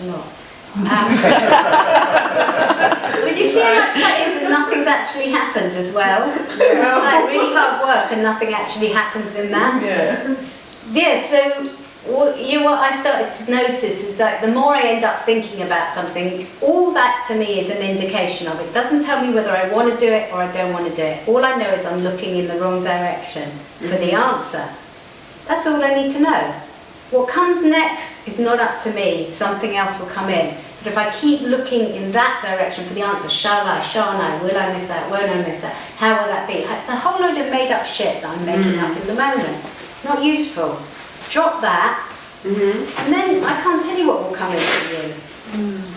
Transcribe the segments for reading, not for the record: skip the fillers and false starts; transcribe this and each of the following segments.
a lot. But you see how much that is, and nothing's actually happened as well. It's like really hard work and nothing actually happens in that. So what I started to notice is that the more I end up thinking about something, all that to me is an indication of it. It doesn't tell me whether I want to do it or I don't want to do it. All I know is I'm looking in the wrong direction for the answer. That's all I need to know. What comes next is not up to me. Something else will come in. But if I keep looking in that direction for the answer, shan't I, will I miss out, won't I miss out, how will that be? It's a whole load of made up shit that I'm making up in the moment. Not useful. Drop that, and then I can't tell you what will come in for you.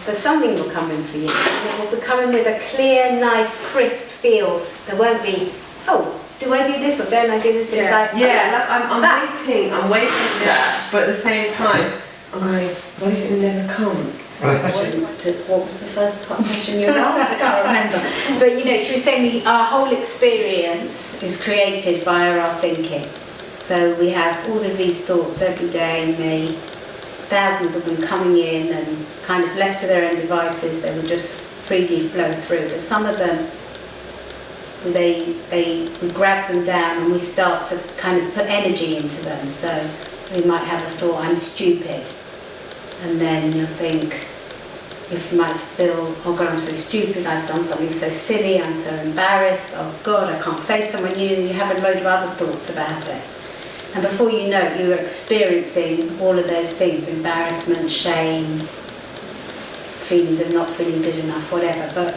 But something will come in for you. And it will be coming with a clear, nice, crisp feel. There won't be, oh, do I do this or don't I do this? It's like, I'm waiting for that, but at the same time, I'm going, what if it never comes? What was the first question you asked? I can't remember. But she was saying our whole experience is created via our thinking. So we have all of these thoughts every day, thousands of them coming in and kind of left to their own devices, they will just freely flow through. But some of them, we grab them down and we start to kind of put energy into them. So we might have a thought, I'm stupid. And then you'll think, you might feel, oh God, I'm so stupid, I've done something so silly, I'm so embarrassed, oh God, I can't face someone new. You have a load of other thoughts about it. And before you know it, you're experiencing all of those things, embarrassment, shame, feelings of not feeling good enough, whatever. But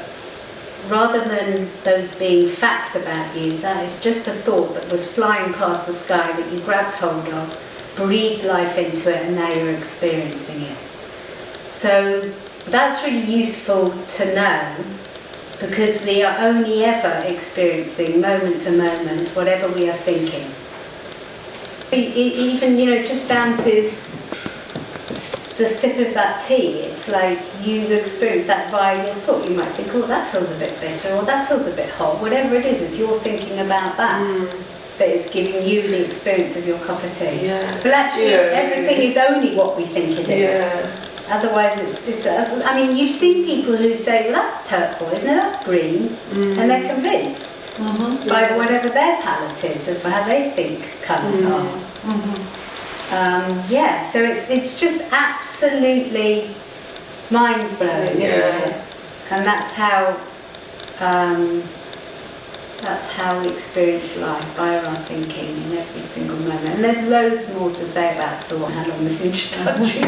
rather than those being facts about you, that is just a thought that was flying past the sky that you grabbed hold of, breathed life into it, and now you're experiencing it. So that's really useful to know, because we are only ever experiencing moment to moment whatever we are thinking. Even, just down to the sip of that tea, it's like you experience that via your thought. You might think, oh, that feels a bit bitter, or that feels a bit hot. Whatever it is, it's your thinking about that that is giving you the experience of your cup of tea. But actually, everything is only what we think it is. Otherwise, it's. I mean, you've seen people who say, well, that's turquoise, no, that's green, and they're convinced by whatever their palette is of how they think colours are. So it's just absolutely mind-blowing, isn't it? And that's how we experience life, by our thinking in every single moment. And there's loads more to say about thought. How long this introduction?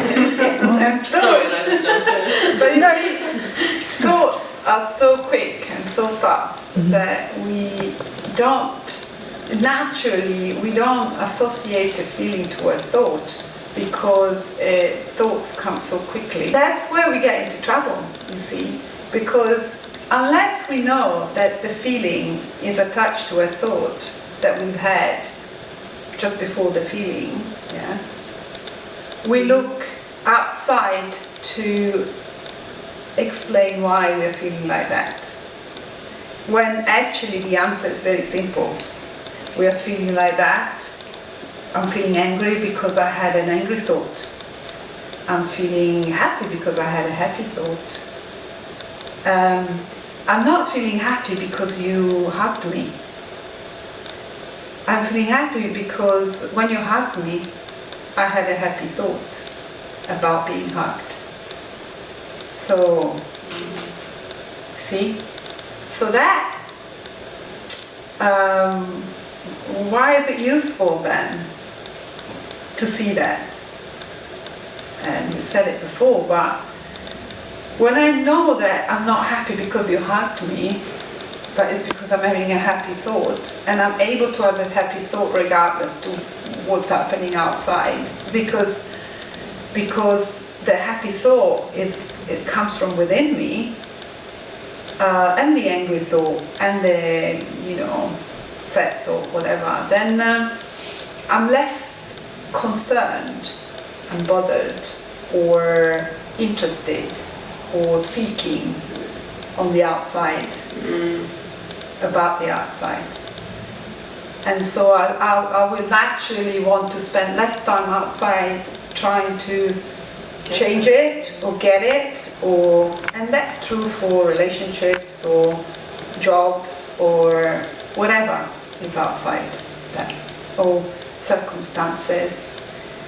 Sorry, I just jumped in. But thoughts are so quick and so fast that we don't associate a feeling to a thought, because thoughts come so quickly. That's where we get into trouble, you see, because unless we know that the feeling is attached to a thought that we've had just before the feeling, we look outside to explain why we're feeling like that, when actually the answer is very simple. We are feeling like that. I'm feeling angry because I had an angry thought. I'm feeling happy because I had a happy thought. I'm not feeling happy because you hugged me. I'm feeling happy because when you hugged me, I had a happy thought about being hugged. So, see? So that, why is it useful then to see that? And you said it before, but when I know that I'm not happy because you hugged me, but it's because I'm having a happy thought, and I'm able to have a happy thought regardless to what's happening outside, because the happy thought it comes from within me, and the angry thought and the sad thought, whatever, then I'm less concerned and bothered or interested or seeking on the outside, about the outside. And so I will naturally want to spend less time outside trying to change it or get it, and that's true for relationships or jobs or whatever is outside that, or circumstances.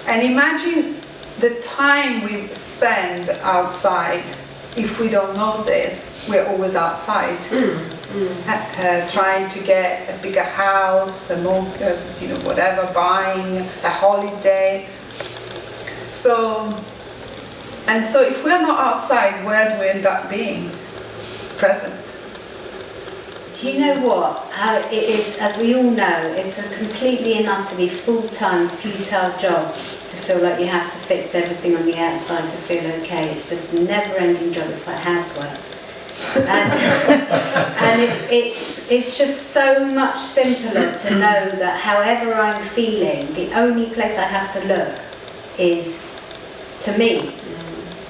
And imagine the time we spend outside. If we don't know this, we're always outside, trying to get a bigger house, a more, whatever, buying a holiday. So if we're not outside, where do we end up being? Present. You know what? How it is, as we all know, it's a completely and utterly full-time, futile job to feel like you have to fix everything on the outside to feel okay. It's just a never-ending job. It's like housework. And it's just so much simpler to know that however I'm feeling, the only place I have to look is to me.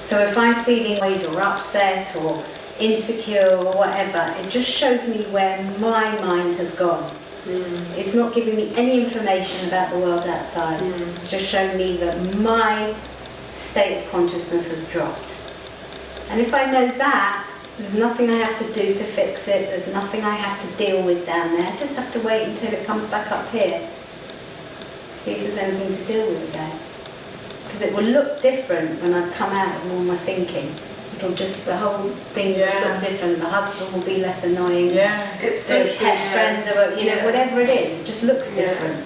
So if I'm feeling worried or upset or insecure or whatever, it just shows me where my mind has gone. It's not giving me any information about the world outside. It's just showing me that my state of consciousness has dropped. And if I know that, there's nothing I have to do to fix it, there's nothing I have to deal with down there. I just have to wait until it comes back up here. See if there's anything to deal with again. Because it will look different when I come out of all my thinking. It'll just, the whole thing will look different. The husband will be less annoying. It's so the pet friend, or, whatever it is, it just looks different.